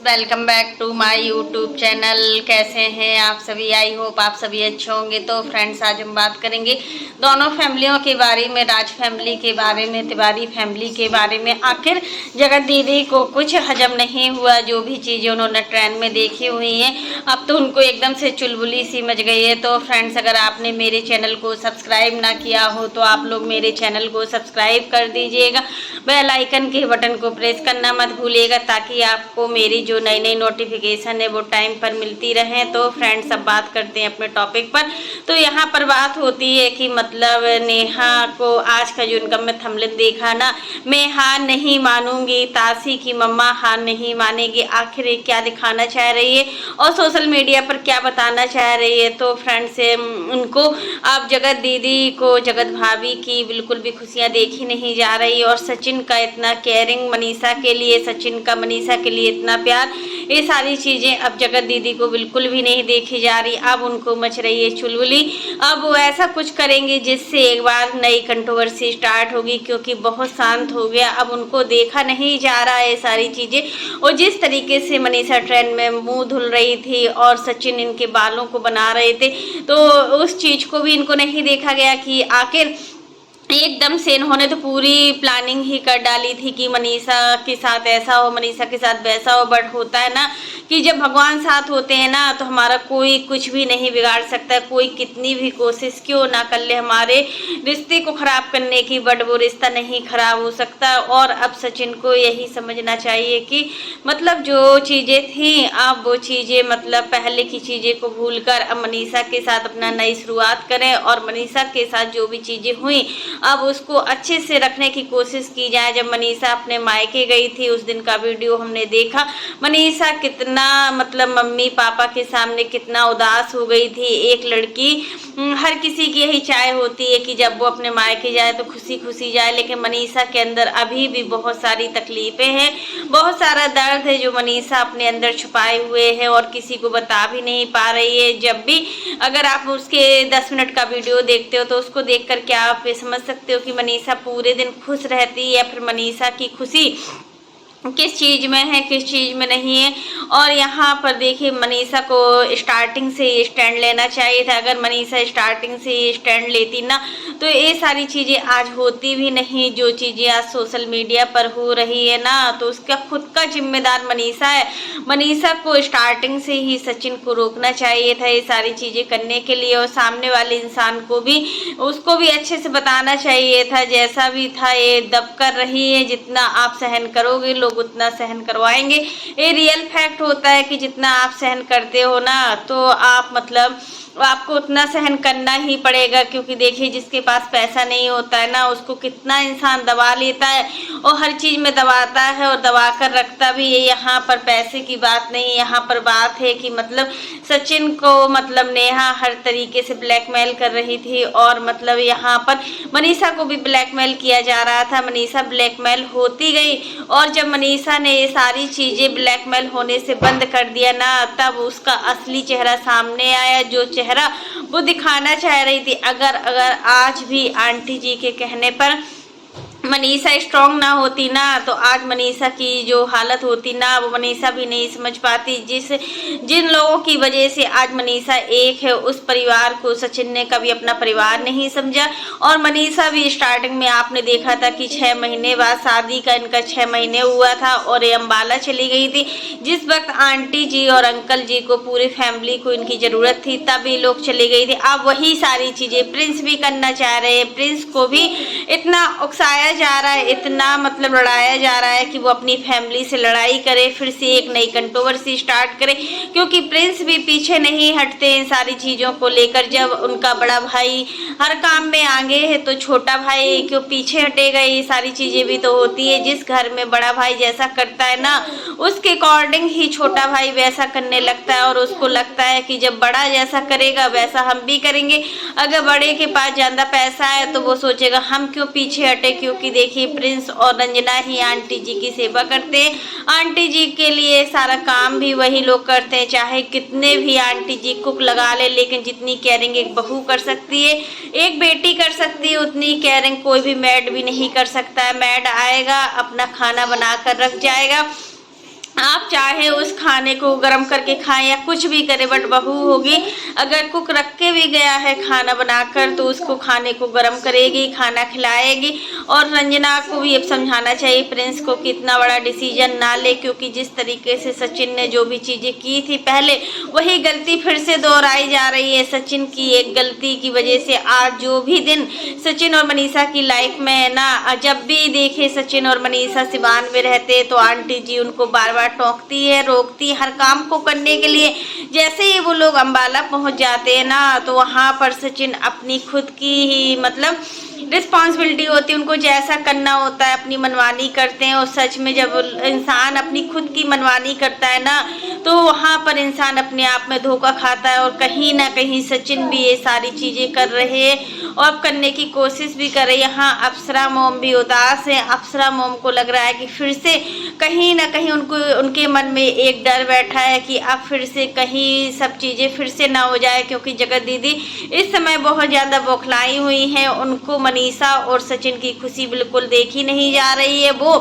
Welcome back to my YouTube channel. कैसे हैं आप सभी? आई होप आप सभी अच्छे होंगे। तो फ्रेंड्स, आज हम बात करेंगे दोनों फैमिलियों के बारे में, राज फैमिली के बारे में, तिवारी फैमिली के बारे में। आखिर जगत दीदी को कुछ हजम नहीं हुआ, जो भी चीज़ें उन्होंने ट्रेंड में देखी हुई हैं, अब तो उनको एकदम से चुलबुली सी मच गई है। तो फ्रेंड्स, अगर आपने मेरे चैनल को सब्सक्राइब ना किया हो तो आप लोग मेरे चैनल को सब्सक्राइब कर दीजिएगा, बेल आइकन के बटन को प्रेस करना मत भूलिएगा, ताकि आपको मेरी जो नई नई नोटिफिकेशन है वो टाइम पर मिलती रहे। तो फ्रेंड्स, अब बात करते हैं अपने टॉपिक पर। तो यहाँ पर बात होती है कि मतलब नेहा को आज का जो इनका मैं थंबनेल देखा ना, मैं हार नहीं मानूंगी, तासी की मम्मा हार नहीं मानेगी। आखिर ये क्या दिखाना चाह रही है और सोशल मीडिया पर क्या बताना चाह रही है? तो फ्रेंड्स, उनको अब जगत दीदी को, जगत भाभी की बिल्कुल भी खुशियाँ देखी नहीं जा रही। और सचिन का इतना केयरिंग मनीषा के लिए, सचिन का मनीषा के लिए इतना प्यार, ये सारी चीज़ें अब जगत दीदी को बिल्कुल भी नहीं देखी जा रही। अब उनको मच रही है चुलबुली। अब वो ऐसा कुछ करेंगे जिससे एक बार नई कंट्रोवर्सी स्टार्ट होगी, क्योंकि बहुत शांत हो गया, अब उनको देखा नहीं जा रहा है ये सारी चीज़ें। और जिस तरीके से मनीषा ट्रेंड में मुंह धुल रही थी और सचिन इनके बालों को बना रहे थे, तो उस चीज़ को भी इनको नहीं देखा गया कि आखिर एकदम से इन्होंने तो पूरी प्लानिंग ही कर डाली थी कि मनीषा के साथ ऐसा हो, मनीषा के साथ वैसा हो। बट होता है ना कि जब भगवान साथ होते हैं ना, तो हमारा कोई कुछ भी नहीं बिगाड़ सकता। कोई कितनी भी कोशिश क्यों ना कर ले हमारे रिश्ते को खराब करने की, बट वो रिश्ता नहीं खराब हो सकता। और अब सचिन को यही समझना चाहिए कि मतलब जो चीज़ें थी, अब वो चीज़ें मतलब पहले की चीज़ें को भूलकर अब मनीषा के साथ अपना नई शुरुआत करें, और मनीषा के साथ जो भी चीज़ें हुई अब उसको अच्छे से रखने की कोशिश की जाए। जब मनीषा अपने मायके गई थी, उस दिन का वीडियो हमने देखा, मनीषा कितना मतलब मम्मी पापा के सामने कितना उदास हो गई थी। एक लड़की, हर किसी की यही चाह होती है कि जब वो अपने मायके जाए तो खुशी खुशी जाए, लेकिन मनीषा के अंदर अभी भी बहुत सारी तकलीफें हैं, बहुत सारा दर्द है जो मनीषा अपने अंदर छुपाए हुए है और किसी को बता भी नहीं पा रही है। जब भी अगर आप उसके 10 मिनट का वीडियो देखते हो तो उसको देखकर क्या आप समझ सकते हो कि मनीषा पूरे दिन खुश रहती है, या फिर मनीषा की खुशी किस चीज़ में है, किस चीज़ में नहीं है। और यहाँ पर देखिए, मनीषा को स्टार्टिंग से ही स्टैंड लेना चाहिए था। अगर मनीषा स्टार्टिंग से ही स्टैंड लेती ना, तो ये सारी चीज़ें आज होती भी नहीं। जो चीज़ें आज सोशल मीडिया पर हो रही है ना, तो उसका खुद का जिम्मेदार मनीषा है। मनीषा को स्टार्टिंग से ही सचिन को रोकना चाहिए था ये सारी चीज़ें करने के लिए, और सामने वाले इंसान को भी, उसको भी अच्छे से बताना चाहिए था। जैसा भी था, ये दब कर रही है, जितना आप सहन करोगे लोग उतना सहन करवाएंगे। ये रियल फैक्ट होता है कि जितना आप सहन करते हो ना, तो आप मतलब आपको उतना सहन करना ही पड़ेगा। क्योंकि देखिए, जिसके पास पैसा नहीं होता है ना, उसको कितना इंसान दबा लेता है और हर चीज़ में दबाता है और दबा कर रखता भी है। यहाँ पर पैसे की बात नहीं, यहाँ पर बात है कि मतलब सचिन को मतलब नेहा हर तरीके से ब्लैकमेल कर रही थी, और मतलब यहाँ पर मनीषा को भी ब्लैकमेल किया जा रहा था। मनीषा ब्लैकमेल होती गई, और जब मनीषा ने ये सारी चीज़ें ब्लैकमेल होने से बंद कर दिया ना, तब उसका असली चेहरा सामने आया, जो चेहरा वो दिखाना चाह रही थी। अगर आज भी आंटी जी के कहने पर मनीषा स्ट्रॉन्ग ना होती ना, तो आज मनीषा की जो हालत होती ना, वो मनीषा भी नहीं समझ पाती। जिन लोगों की वजह से आज मनीषा एक है, उस परिवार को सचिन ने कभी अपना परिवार नहीं समझा। और मनीषा भी स्टार्टिंग में आपने देखा था कि 6 महीने बाद शादी का इनका 6 महीने हुआ था और ये अम्बाला चली गई थी। जिस वक्त आंटी जी और अंकल जी को, पूरी फैमिली को इनकी ज़रूरत थी, तब ये लोग चली गई थी। अब वही सारी चीज़ें प्रिंस भी करना चाह रहे हैं। प्रिंस को भी इतना उकसाया जा रहा है, इतना मतलब लड़ाया जा रहा है कि वो अपनी फैमिली से लड़ाई करे, फिर से एक नई कंट्रोवर्सी स्टार्ट करे। क्योंकि प्रिंस भी पीछे नहीं हटते इन सारी चीज़ों को लेकर। जब उनका बड़ा भाई हर काम में आगे है, तो छोटा भाई क्यों पीछे हटेगा? ये सारी चीज़ें भी तो होती है। जिस घर में बड़ा भाई जैसा करता है ना, उसके अकॉर्डिंग ही छोटा भाई वैसा करने लगता है, और उसको लगता है कि जब बड़ा जैसा करेगा वैसा हम भी करेंगे। अगर बड़े के पास ज़्यादा पैसा है तो वो सोचेगा हम क्यों पीछे हटे। क्योंकि देखिए, प्रिंस और रंजना ही आंटी जी की सेवा करते हैं। आंटी जी के लिए सारा काम भी वही लोग करते हैं, चाहे कितने भी आंटी जी कुक लगा ले, लेकिन जितनी केयरिंग एक बहू कर सकती है, एक बेटी कर सकती है, उतनी केयरिंग कोई भी मैड भी नहीं कर सकता है। मैड आएगा, अपना खाना बना कर रख जाएगा, आप चाहे उस खाने को गर्म करके खाएं या कुछ भी करें, बट बहू होगी अगर कुक रख के भी गया है खाना बनाकर तो उसको खाने को गर्म करेगी, खाना खिलाएगी। और रंजना को भी अब समझाना चाहिए प्रिंस को कि इतना बड़ा डिसीजन ना ले, क्योंकि जिस तरीके से सचिन ने जो भी चीज़ें की थी पहले, वही गलती फिर से दोहराई जा रही है। सचिन की एक गलती की वजह से आज जो भी दिन सचिन और मनीषा की लाइफ में है ना, जब भी देखे सचिन और मनीषा सिवान में रहते तो आंटी जी उनको बार बार टोकती है, रोकती है हर काम को करने के लिए। जैसे ही वो लोग अंबाला पहुंच जाते हैं ना, तो वहां पर सचिन अपनी खुद की ही मतलब रिस्पॉन्सिबिलिटी होती है, उनको जैसा करना होता है अपनी मनमानी करते हैं। और सच में जब इंसान अपनी खुद की मनमानी करता है ना, तो वहाँ पर इंसान अपने आप में धोखा खाता है। और कहीं ना कहीं सचिन भी ये सारी चीज़ें कर रहे हैं और अब करने की कोशिश भी कर रहे हैं। यहाँ अप्सरा मोम भी उदास है। अप्सरा मोम को लग रहा है कि फिर से कहीं ना कहीं उनके मन में एक डर बैठा है कि अब फिर से कहीं सब चीज़ें फिर से ना हो जाए, क्योंकि जगत दीदी इस समय बहुत ज़्यादा बौखलाई हुई हैं। उनको मनीषा और सचिन की खुशी बिल्कुल देखी नहीं जा रही है। वो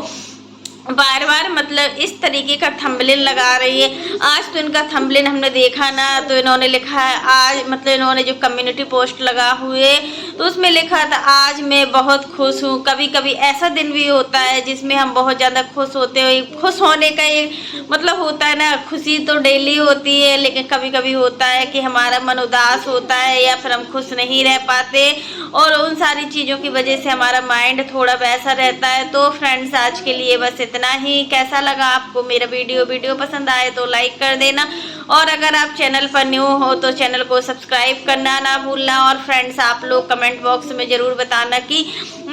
बार बार मतलब इस तरीके का थंबनेल लगा रही है। आज तो इनका थंबनेल हमने देखा ना, तो इन्होंने लिखा है आज, मतलब इन्होंने जो कम्युनिटी पोस्ट लगा हुए तो उसमें लिखा था आज मैं बहुत खुश हूँ। कभी कभी ऐसा दिन भी होता है जिसमें हम बहुत ज़्यादा खुश होते हैं। खुश होने का एक मतलब होता है ना, खुशी तो डेली होती है, लेकिन कभी कभी होता है कि हमारा मन उदास होता है या फिर हम खुश नहीं रह पाते, और उन सारी चीज़ों की वजह से हमारा माइंड थोड़ा वैसा रहता है। तो फ्रेंड्स आज के लिए बस इतना ही। कैसा लगा आपको मेरा वीडियो पसंद आए तो लाइक कर देना, और अगर आप चैनल पर न्यू हो तो चैनल को सब्सक्राइब करना ना भूलना। और फ्रेंड्स आप लोग कमेंट बॉक्स में ज़रूर बताना कि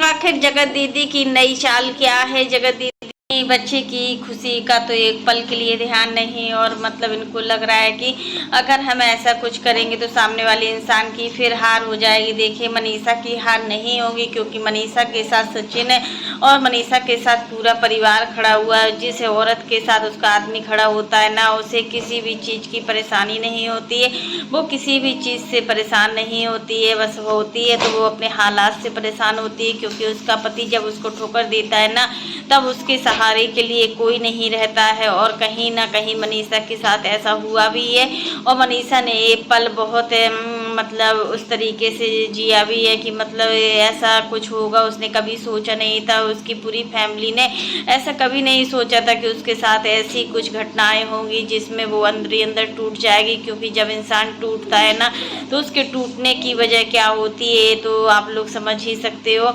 आखिर जगत दीदी की नई चाल क्या है। जगत दीदी बच्चे की खुशी का तो एक पल के लिए ध्यान नहीं, और मतलब इनको लग रहा है कि अगर हम ऐसा कुछ करेंगे तो सामने वाले इंसान की फिर हार हो जाएगी। देखिए मनीषा की हार नहीं होगी, क्योंकि मनीषा के साथ सचिन है और मनीषा के साथ पूरा परिवार खड़ा हुआ है। जिस औरत के साथ उसका आदमी खड़ा होता है ना, उसे किसी भी चीज़ की परेशानी नहीं होती है, वो किसी भी चीज़ से परेशान नहीं होती है। बस होती है तो वो अपने हालात से परेशान होती है, क्योंकि उसका पति जब उसको ठोकर देता है ना, तब उसके सहारे के लिए कोई नहीं रहता है। और कहीं ना कहीं मनीषा के साथ ऐसा हुआ भी है, और मनीषा ने ये पल बहुत मतलब उस तरीके से जिया भी है कि मतलब ऐसा कुछ होगा उसने कभी सोचा नहीं था। उसकी पूरी फैमिली ने ऐसा कभी नहीं सोचा था कि उसके साथ ऐसी कुछ घटनाएं होंगी जिसमें वो अंदर ही अंदर टूट जाएगी। क्योंकि जब इंसान टूटता है ना, तो उसके टूटने की वजह क्या होती है तो आप लोग समझ ही सकते हो।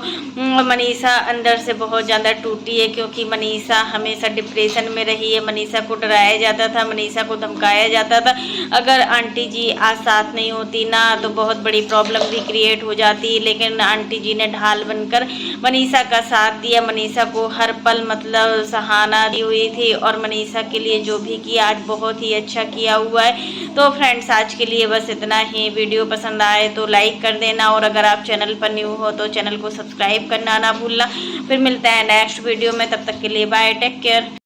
मनीषा अंदर से बहुत ज़्यादा टूटी है, क्योंकि मनीषा हमेशा डिप्रेशन में रही है। मनीषा को डराया जाता था, मनीषा को धमकाया जाता था। अगर आंटी जी आज साथ नहीं होती ना, तो बहुत बड़ी प्रॉब्लम भी क्रिएट हो जाती। लेकिन आंटी जी ने ढाल बनकर मनीषा का साथ दिया, मनीषा को हर पल मतलब सहारा दी हुई थी, और मनीषा के लिए जो भी किया आज बहुत ही अच्छा किया हुआ है। तो फ्रेंड्स आज के लिए बस इतना ही। वीडियो पसंद आए तो लाइक कर देना, और अगर आप चैनल पर न्यू हो तो चैनल को सब्सक्राइब करना ना भूलना। फिर मिलता है नेक्स्ट वीडियो में, तब तक के लिए बाय, टेक केयर।